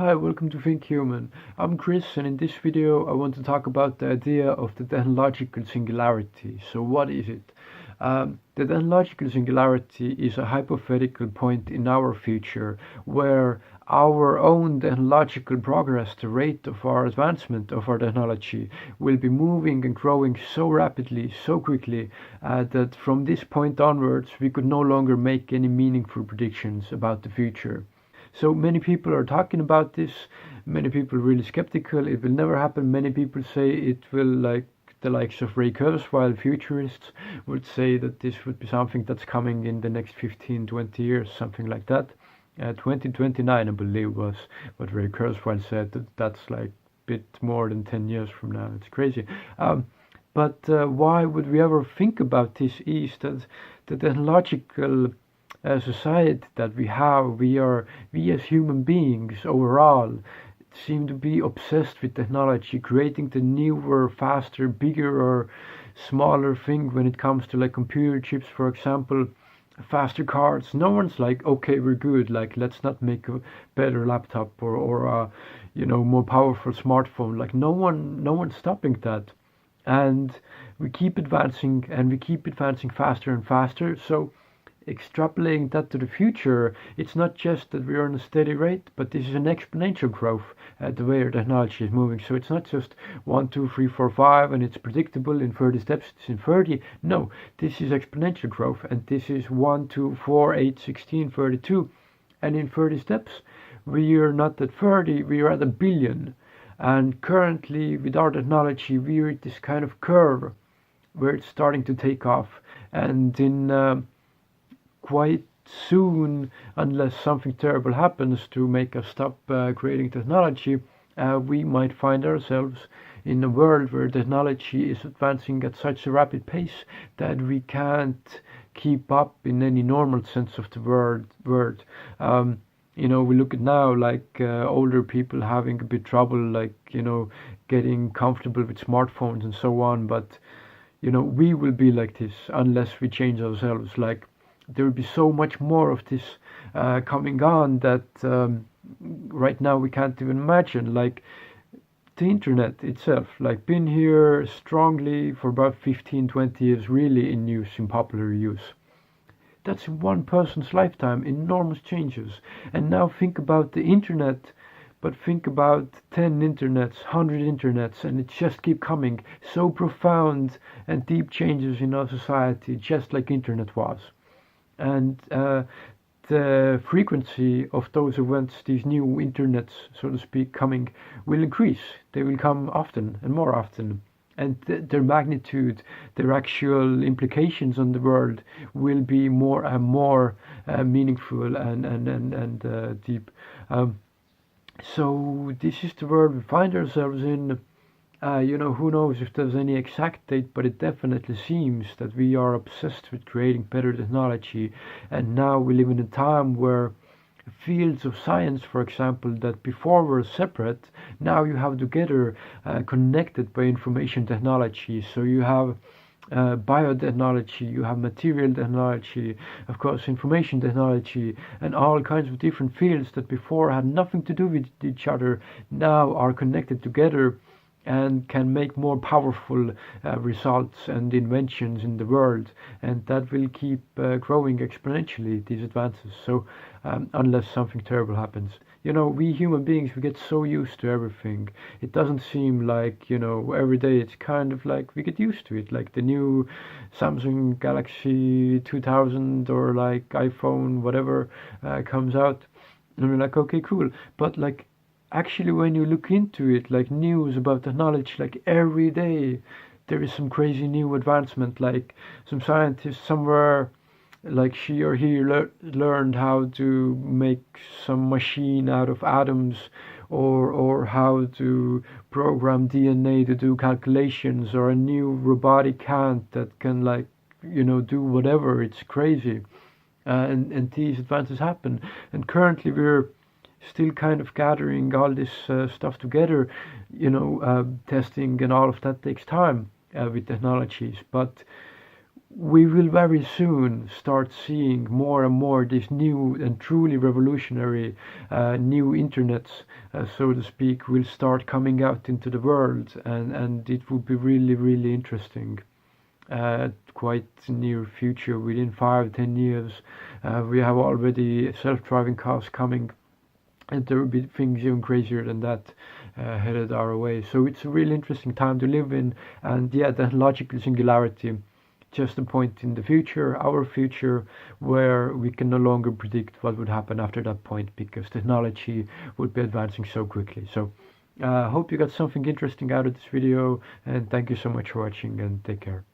Hi, welcome to Think Human. I'm Chris, and in this video, I want to talk about the idea of the technological singularity. So, what is it? The technological singularity is a hypothetical point in our future where our own technological progress, the rate of our advancement of our technology, will be moving and growing so rapidly, so quickly, that from this point onwards, we could no longer make any meaningful predictions about the future. So many people are talking about this. Many people are really skeptical. It will never happen. Many people say it will, like the likes of Ray Kurzweil, futurists, would say that this would be something that's coming in the next 15, 20 years, something like that. 2029, I believe, was what Ray Kurzweil said. That's like a bit more than 10 years from now. It's crazy. But why would we ever think about this is that the technological society that we as human beings overall seem to be obsessed with technology, creating the newer, faster, bigger or smaller thing when it comes to like computer chips, for example, faster cards. No one's like, okay, we're good. Like, let's not make a better laptop or more powerful smartphone. Like, no one's stopping that, and we keep advancing and we keep advancing faster and faster. So extrapolating that to the future, it's not just that we're on a steady rate, but this is an exponential growth the way our technology is moving. So it's not just 1, 2, 3, 4, 5, and it's predictable in 30 steps, it's in 30. No, this is exponential growth, and this is 1, 2, 4, 8, 16, 32. And in 30 steps, we are not at 30, we are at a billion. And currently, with our technology, we are at this kind of curve where it's starting to take off. And in quite soon, unless something terrible happens to make us stop creating technology, we might find ourselves in a world where technology is advancing at such a rapid pace that we can't keep up in any normal sense of the word. We look at now like older people having a bit trouble, like getting comfortable with smartphones and so on. But we will be like this unless we change ourselves. Like, there will be so much more of this coming on that right now we can't even imagine. Like, the internet itself, like, been here strongly for about 15, 20 years, really in use, in popular use. That's in one person's lifetime, enormous changes. And now think about the internet, but think about 10 internets, 100 internets, and it just keep coming. So profound and deep changes in our society, just like internet was. And the frequency of those events, these new internets, so to speak, coming, will increase. They will come often and more often. And their magnitude, their actual implications on the world will be more and more meaningful and deep. So this is the world we find ourselves in. Who knows if there's any exact date, but it definitely seems that we are obsessed with creating better technology. And now we live in a time where fields of science, for example, that before were separate, now you have together, connected by information technology. So you have biotechnology, you have material technology, of course, information technology, and all kinds of different fields that before had nothing to do with each other now are connected together and can make more powerful results and inventions in the world, and that will keep growing exponentially, these advances. So unless something terrible happens, we human beings, we get so used to everything. It doesn't seem like every day. It's kind of like we get used to it, like the new Samsung Galaxy 2000 or like iPhone whatever comes out, and we're like, okay, cool. But like, actually, when you look into it, like news about the knowledge, like every day there is some crazy new advancement. Like, some scientist somewhere, like she or he learned how to make some machine out of atoms, or how to program DNA to do calculations, or a new robotic hand that can, like, do whatever. It's crazy. And these advances happen, and currently we're still kind of gathering all this stuff together. Testing and all of that takes time with technologies. But we will very soon start seeing more and more these new and truly revolutionary new internets, so to speak, will start coming out into the world, and it will be really, really interesting. Quite near future, within 5-10 years, we have already self-driving cars coming, and there will be things even crazier than that headed our way. So it's a really interesting time to live in, and yeah, the logical singularity, just a point in the future, our future, where we can no longer predict what would happen after that point because technology would be advancing so quickly. So hope you got something interesting out of this video, and thank you so much for watching, and take care.